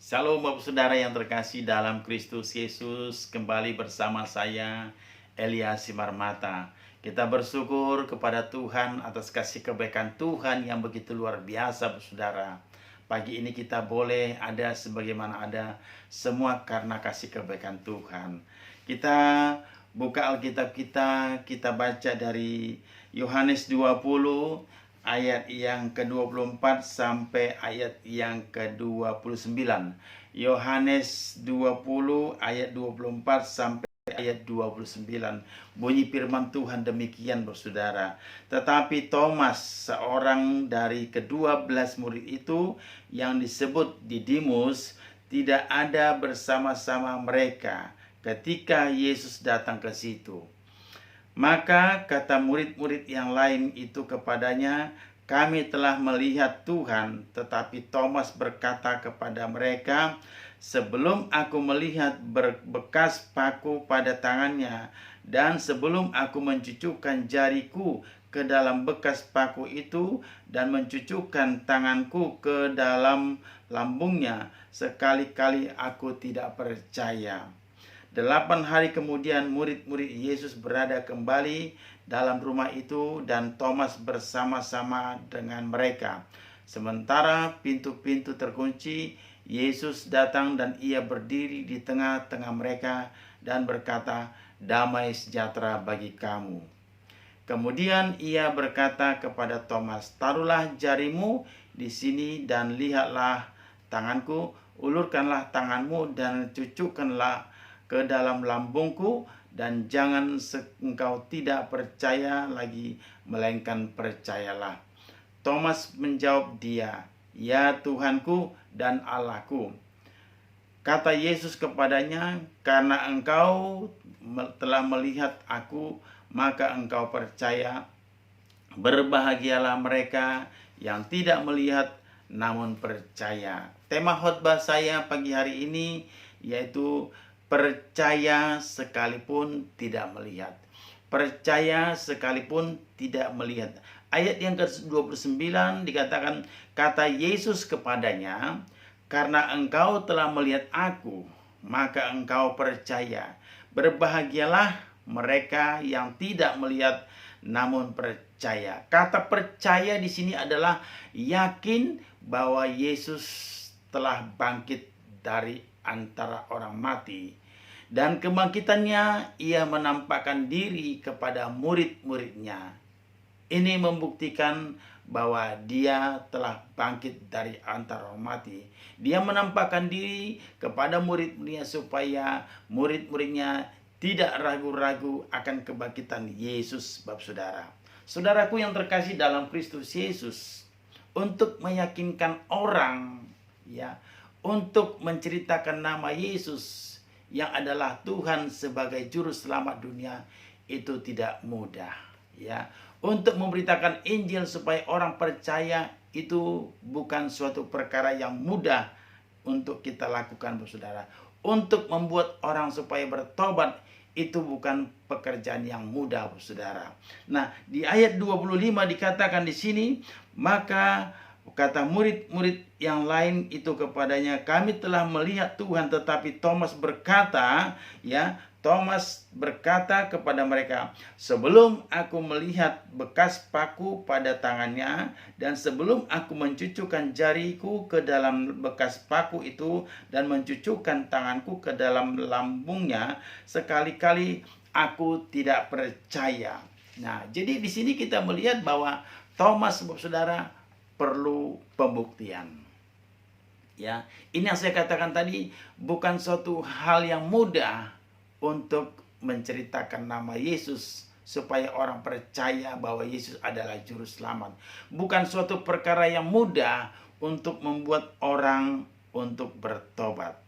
Shalom Bapak Saudara yang terkasih dalam Kristus Yesus. Kembali bersama saya Elia Simarmata. Kita bersyukur kepada Tuhan atas kasih kebaikan Tuhan yang begitu luar biasa Bapak Saudara. Pagi ini kita boleh ada sebagaimana ada, semua karena kasih kebaikan Tuhan. Kita buka Alkitab kita baca dari Yohanes 20 ayat yang ke-24 sampai ayat yang ke-29. Yohanes 20 ayat 24 sampai ayat 29. Bunyi firman Tuhan demikian, Saudara. Tetapi Thomas, seorang dari ke-12 murid itu yang disebut Didimus, tidak ada bersama-sama mereka ketika Yesus datang ke situ. Maka kata murid-murid yang lain itu kepadanya, "Kami telah melihat Tuhan." Tetapi Thomas berkata kepada mereka, "Sebelum aku melihat bekas paku pada tangannya, dan sebelum aku mencucukkan jariku ke dalam bekas paku itu, dan mencucukkan tanganku ke dalam lambungnya, sekali-kali aku tidak percaya." 8 hari kemudian murid-murid Yesus berada kembali dalam rumah itu dan Thomas bersama-sama dengan mereka. Sementara pintu-pintu terkunci, Yesus datang dan ia berdiri di tengah-tengah mereka dan berkata, "Damai sejahtera bagi kamu." Kemudian ia berkata kepada Thomas, "Taruhlah jarimu di sini dan lihatlah tanganku, ulurkanlah tanganmu dan cucukkanlah ke dalam lambungku, dan jangan engkau tidak percaya lagi, melainkan percayalah." Thomas menjawab dia, "Ya Tuhanku dan Allahku." Kata Yesus kepadanya, "Karena engkau telah melihat aku, maka engkau percaya. Berbahagialah mereka yang tidak melihat namun percaya." Tema khotbah saya pagi hari ini yaitu percaya sekalipun tidak melihat. Percaya sekalipun tidak melihat. Ayat yang ke-29 dikatakan, kata Yesus kepadanya, "Karena engkau telah melihat aku, maka engkau percaya. Berbahagialah mereka yang tidak melihat namun percaya." Kata percaya di sini adalah yakin bahwa Yesus telah bangkit dari antara orang mati. Dan kebangkitannya ia menampakkan diri kepada murid-muridnya. Ini membuktikan bahwa dia telah bangkit dari antara orang mati. Dia menampakkan diri kepada murid-muridnya supaya murid-muridnya tidak ragu-ragu akan kebangkitan Yesus, Bapak Saudara. Saudaraku yang terkasih dalam Kristus Yesus, untuk meyakinkan orang, ya, untuk menceritakan nama Yesus yang adalah Tuhan sebagai juru selamat dunia, itu tidak mudah, ya. Untuk memberitakan Injil supaya orang percaya itu bukan suatu perkara yang mudah untuk kita lakukan, Saudara. Untuk membuat orang supaya bertobat itu bukan pekerjaan yang mudah, Saudara. Nah, di ayat 25 dikatakan di sini, maka kata murid-murid yang lain itu kepadanya, "Kami telah melihat Tuhan." Tetapi Thomas berkata, Thomas berkata kepada mereka, "Sebelum aku melihat bekas paku pada tangannya, dan sebelum aku mencucukkan jariku ke dalam bekas paku itu, dan mencucukkan tanganku ke dalam lambungnya, sekali-kali aku tidak percaya." Nah, jadi di sini kita melihat bahwa Thomas, saudara, perlu pembuktian. Ya, ini yang saya katakan tadi, bukan suatu hal yang mudah untuk menceritakan nama Yesus supaya orang percaya bahwa Yesus adalah juru selamat. Bukan suatu perkara yang mudah untuk membuat orang untuk bertobat.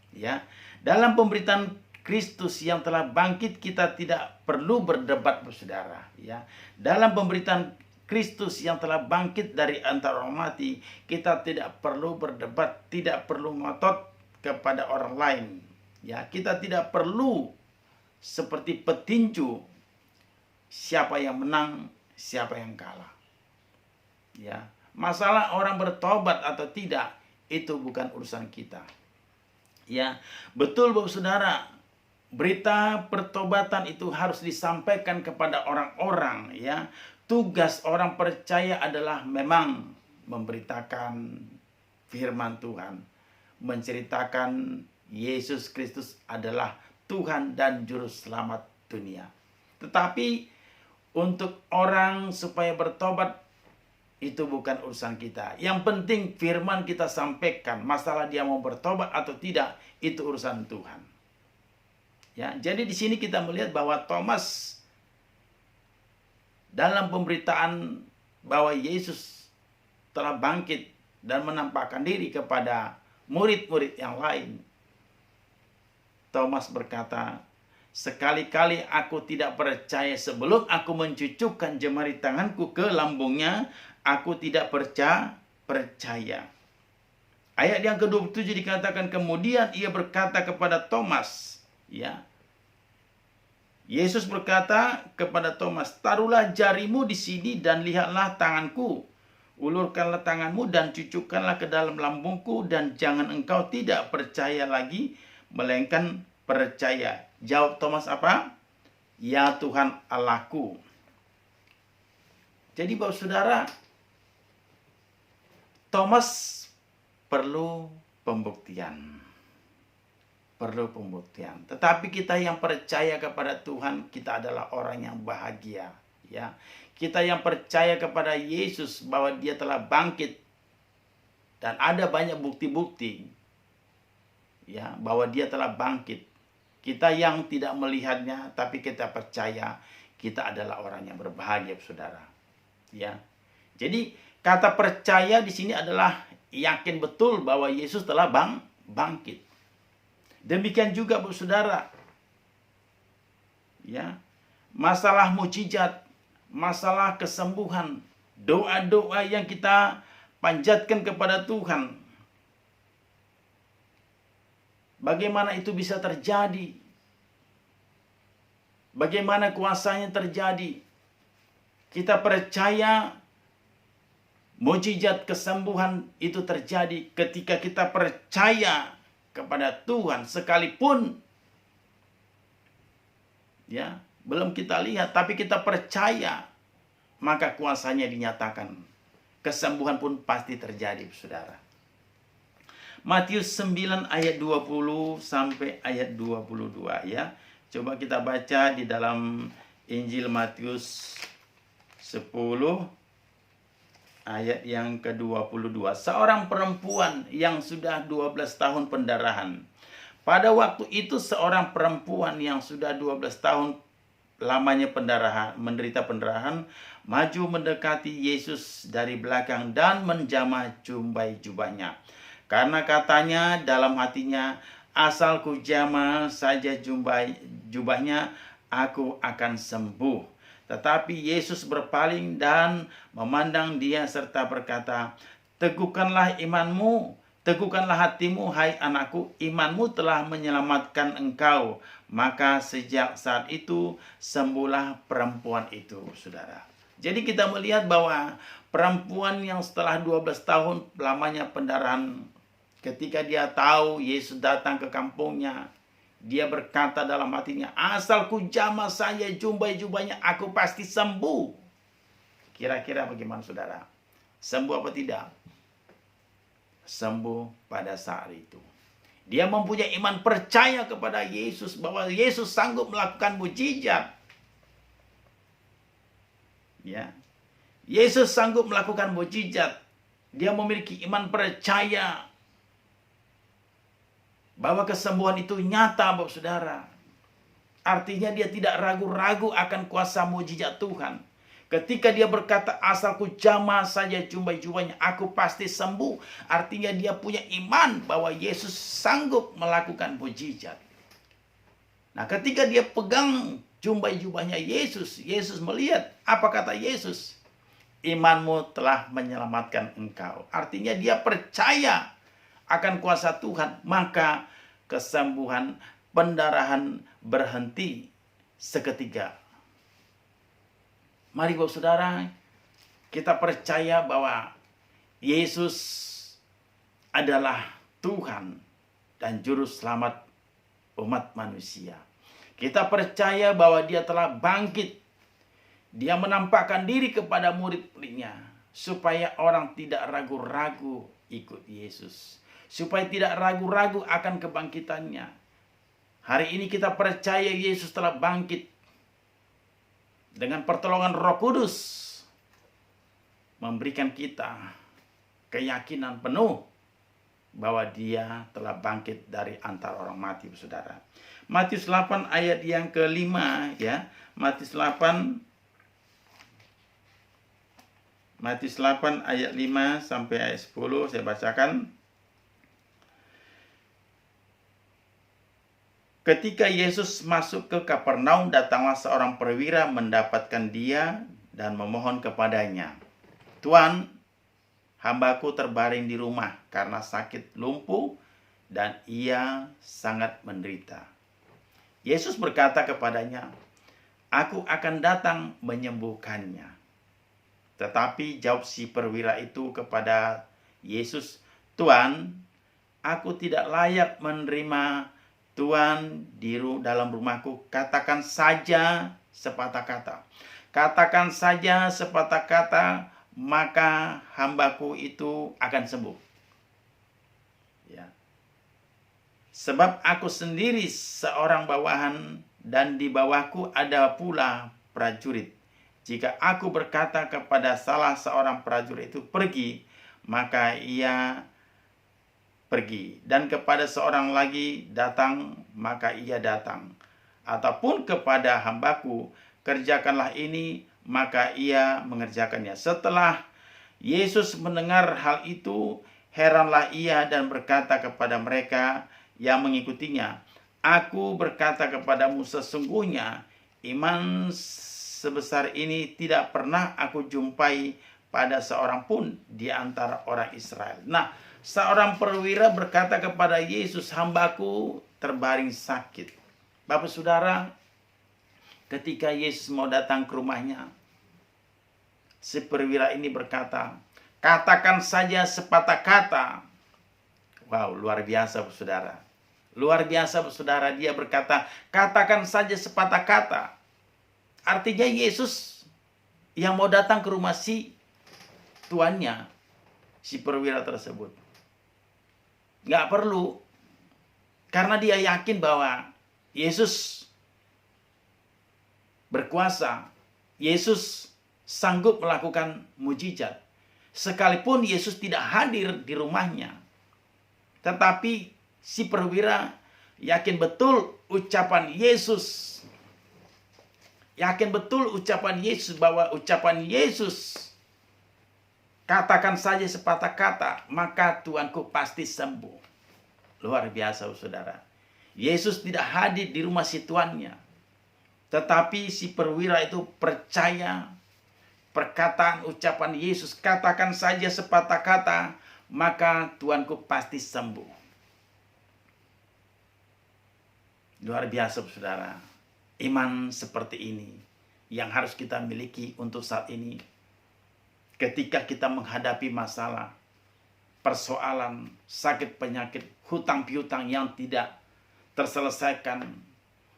Ya, dalam pemberitaan Kristus yang telah bangkit, kita tidak perlu berdebat, Saudara. Ya, dalam pemberitaan Kristus yang telah bangkit dari antara orang mati, kita tidak perlu berdebat, tidak perlu ngotot kepada orang lain. Ya, kita tidak perlu seperti petinju, siapa yang menang, siapa yang kalah. Ya, masalah orang bertobat atau tidak itu bukan urusan kita. Ya, betul Bapak Saudara, berita pertobatan itu harus disampaikan kepada orang-orang, ya. Tugas orang percaya adalah memang memberitakan firman Tuhan, menceritakan Yesus Kristus adalah Tuhan dan Juru Selamat dunia. Tetapi untuk orang supaya bertobat, itu bukan urusan kita. Yang penting firman kita sampaikan. Masalah dia mau bertobat atau tidak, itu urusan Tuhan. Ya, jadi di sini kita melihat bahwa Thomas dalam pemberitaan bahwa Yesus telah bangkit dan menampakkan diri kepada murid-murid yang lain, Thomas berkata, sekali-kali aku tidak percaya sebelum aku mencucukkan jemari tanganku ke lambungnya, aku tidak percaya. Ayat yang ke-27 dikatakan, kemudian ia berkata kepada Thomas, ya. Yesus berkata kepada Thomas, taruhlah jarimu di sini dan lihatlah tanganku. Ulurkanlah tanganmu dan cucukkanlah ke dalam lambungku, dan jangan engkau tidak percaya lagi, melainkan percaya. Jawab Thomas apa? Ya Tuhan Allahku. Jadi Bapak Saudara, Thomas perlu pembuktian. Perlu pembuktian. Tetapi kita yang percaya kepada Tuhan, kita adalah orang yang bahagia, ya. Kita yang percaya kepada Yesus bahwa dia telah bangkit dan ada banyak bukti-bukti, ya, bahwa dia telah bangkit. Kita yang tidak melihatnya tapi kita percaya, kita adalah orang yang berbahagia, Saudara. Ya. Jadi kata percaya di sini adalah yakin betul bahwa Yesus telah bangkit. Demikian juga Bu Saudara. Ya. Masalah mujizat, masalah kesembuhan, doa-doa yang kita panjatkan kepada Tuhan, bagaimana itu bisa terjadi? Bagaimana kuasanya terjadi? Kita percaya mujizat kesembuhan itu terjadi ketika kita percaya kepada Tuhan, sekalipun ya belum kita lihat, tapi kita percaya, maka kuasanya dinyatakan. Kesembuhan pun pasti terjadi, Saudara. Matius 9 ayat 20 sampai ayat 22 ya. Coba kita baca di dalam Injil Matius 10 ayat yang ke-22. Seorang perempuan yang sudah 12 tahun pendarahan. Pada waktu itu seorang perempuan yang sudah 12 tahun lamanya pendarahan, menderita pendarahan, maju mendekati Yesus dari belakang dan menjamah jumbai jubahnya. Karena katanya dalam hatinya, asal ku jamah saja jubahnya, aku akan sembuh. Tetapi Yesus berpaling dan memandang dia serta berkata, teguhkanlah imanmu, teguhkanlah hatimu, hai anakku, imanmu telah menyelamatkan engkau. Maka sejak saat itu sembuhlah perempuan itu, Saudara. Jadi kita melihat bahwa perempuan yang setelah 12 tahun lamanya pendarahan, ketika dia tahu Yesus datang ke kampungnya, dia berkata dalam hatinya, asal ku jamah saja jubahnya, aku pasti sembuh. Kira-kira bagaimana, Saudara? Sembuh apa tidak? Sembuh pada saat itu. Dia mempunyai iman percaya kepada Yesus, bahwa Yesus sanggup melakukan mujizat. Ya. Yesus sanggup melakukan mujizat. Dia memiliki iman percaya bahwa kesembuhan itu nyata, Bapak Saudara. Artinya dia tidak ragu-ragu akan kuasa mujizat Tuhan. Ketika dia berkata, asal ku jamah saja jubahnya, aku pasti sembuh. Artinya dia punya iman bahwa Yesus sanggup melakukan mujizat. Nah, ketika dia pegang jubahnya Yesus, Yesus melihat, apa kata Yesus? Imanmu telah menyelamatkan engkau. Artinya dia percaya akan kuasa Tuhan, maka kesembuhan, pendarahan berhenti seketika. Mari Bapak Saudara, kita percaya bahwa Yesus adalah Tuhan dan Juru Selamat umat manusia. Kita percaya bahwa Dia telah bangkit. Dia menampakkan diri kepada murid-muridnya supaya orang tidak ragu-ragu ikut Yesus, supaya tidak ragu-ragu akan kebangkitannya. Hari ini kita percaya Yesus telah bangkit dengan pertolongan Roh Kudus, memberikan kita keyakinan penuh bahwa Dia telah bangkit dari antara orang mati, saudara. Matius 8 ayat yang kelima, ya. Matius 8 ayat 5 sampai ayat 10 saya bacakan. Ketika Yesus masuk ke Kapernaum, datanglah seorang perwira mendapatkan Dia dan memohon kepadanya, "Tuan, hambaku terbaring di rumah karena sakit lumpuh dan ia sangat menderita." Yesus berkata kepadanya, "Aku akan datang menyembuhkannya." Tetapi jawab si perwira itu kepada Yesus, "Tuan, aku tidak layak menerima Tuhan di dalam rumahku. Katakan saja sepatah kata. Katakan saja sepatah kata, maka hambaku itu akan sembuh. Ya. Sebab aku sendiri seorang bawahan dan di bawahku ada pula prajurit. Jika aku berkata kepada salah seorang prajurit itu pergi, maka ia pergi. Dan kepada seorang lagi datang, maka ia datang. Ataupun kepada hambaku, kerjakanlah ini, maka ia mengerjakannya." Setelah Yesus mendengar hal itu, heranlah ia dan berkata kepada mereka yang mengikutinya, "Aku berkata kepadamu, sesungguhnya iman sebesar ini tidak pernah aku jumpai pada seorang pun di antara orang Israel." Nah, seorang perwira berkata kepada Yesus, "Hambaku terbaring sakit." Bapak saudara, ketika Yesus mau datang ke rumahnya, si perwira ini berkata, "Katakan saja sepatah kata." Wow, luar biasa saudara. Luar biasa saudara, dia berkata, "Katakan saja sepatah kata." Artinya Yesus yang mau datang ke rumah si tuannya, si perwira tersebut. Nggak perlu, karena dia yakin bahwa Yesus berkuasa. Yesus sanggup melakukan mujizat. Sekalipun Yesus tidak hadir di rumahnya, tetapi si perwira yakin betul ucapan Yesus. Yakin betul ucapan Yesus, bahwa ucapan Yesus, "Katakan saja sepatah kata, maka Tuanku pasti sembuh." Luar biasa saudara. Yesus tidak hadir di rumah si tuannya, tetapi si perwira itu percaya perkataan ucapan Yesus, "Katakan saja sepatah kata, maka Tuanku pasti sembuh." Luar biasa saudara. Iman seperti ini yang harus kita miliki untuk saat ini. Ketika kita menghadapi masalah, persoalan, sakit penyakit, hutang piutang yang tidak terselesaikan,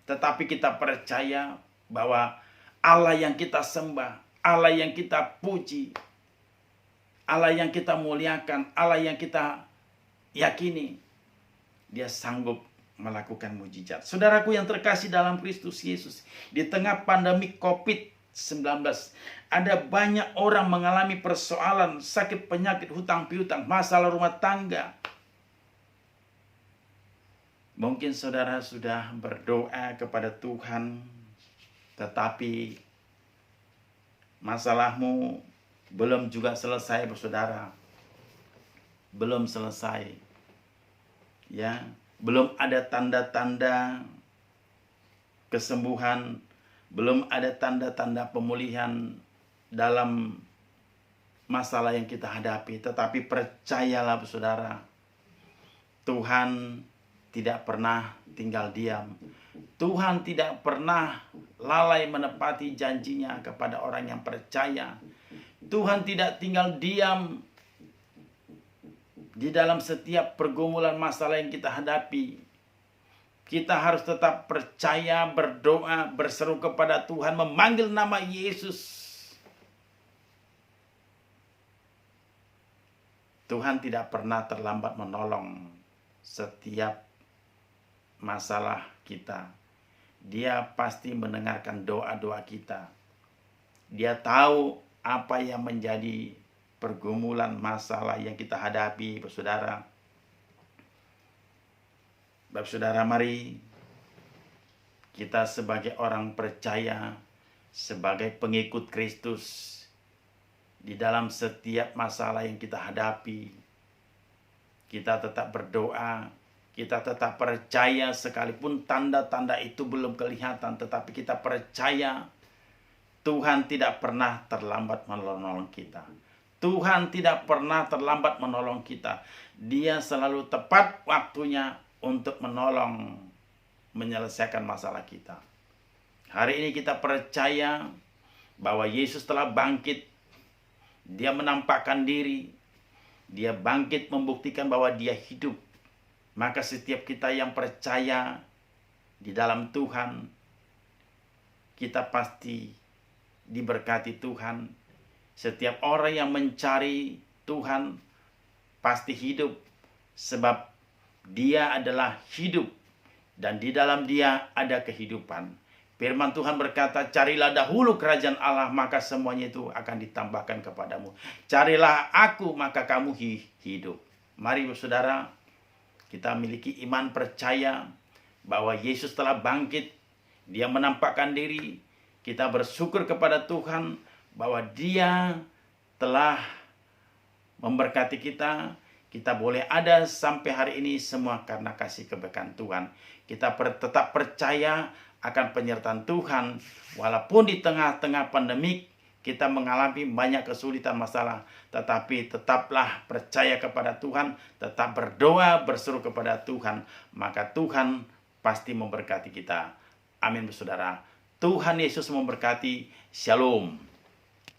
tetapi kita percaya bahwa Allah yang kita sembah, Allah yang kita puji, Allah yang kita muliakan, Allah yang kita yakini, Dia sanggup melakukan mujizat. Saudaraku yang terkasih dalam Kristus Yesus, di tengah pandemi COVID-19, ada banyak orang mengalami persoalan, sakit penyakit, hutang piutang, masalah rumah tangga. Mungkin saudara sudah berdoa kepada Tuhan, tetapi masalahmu belum juga selesai, saudara. Belum selesai. Ya, belum ada tanda-tanda kesembuhan, belum ada tanda-tanda pemulihan dalam masalah yang kita hadapi. Tetapi percayalah saudara, Tuhan tidak pernah tinggal diam. Tuhan tidak pernah lalai menepati janjinya kepada orang yang percaya. Tuhan tidak tinggal diam Di dalam setiap pergumulan masalah yang kita hadapi, kita harus tetap percaya, berdoa, berseru kepada Tuhan, memanggil nama Yesus. Tuhan tidak pernah terlambat menolong setiap masalah kita. Dia pasti mendengarkan doa-doa kita. Dia tahu apa yang menjadi pergumulan masalah yang kita hadapi, saudara. Bapak saudara, mari kita sebagai orang percaya, sebagai pengikut Kristus, di dalam setiap masalah yang kita hadapi, kita tetap berdoa, kita tetap percaya sekalipun tanda-tanda itu belum kelihatan, tetapi kita percaya Tuhan tidak pernah terlambat menolong kita. Tuhan tidak pernah terlambat menolong kita. Dia selalu tepat waktunya untuk menolong, menyelesaikan masalah kita. Hari ini kita percaya bahwa Yesus telah bangkit. Dia menampakkan diri. Dia bangkit membuktikan bahwa dia hidup. Maka setiap kita yang percaya di dalam Tuhan, kita pasti diberkati Tuhan. Setiap orang yang mencari Tuhan pasti hidup, sebab dia adalah hidup dan di dalam dia ada kehidupan. Firman Tuhan berkata, carilah dahulu kerajaan Allah, maka semuanya itu akan ditambahkan kepadamu. Carilah aku, maka kamu hidup. Mari saudara, kita miliki iman percaya bahwa Yesus telah bangkit. Dia menampakkan diri. Kita bersyukur kepada Tuhan bahwa dia telah memberkati kita. Kita boleh ada sampai hari ini semua karena kasih kebaikan Tuhan. Kita tetap percaya akan penyertaan Tuhan. Walaupun di tengah-tengah pandemik kita mengalami banyak kesulitan masalah, tetapi tetaplah percaya kepada Tuhan, tetap berdoa, berseru kepada Tuhan, maka Tuhan pasti memberkati kita. Amin, saudara. Tuhan Yesus memberkati. Shalom.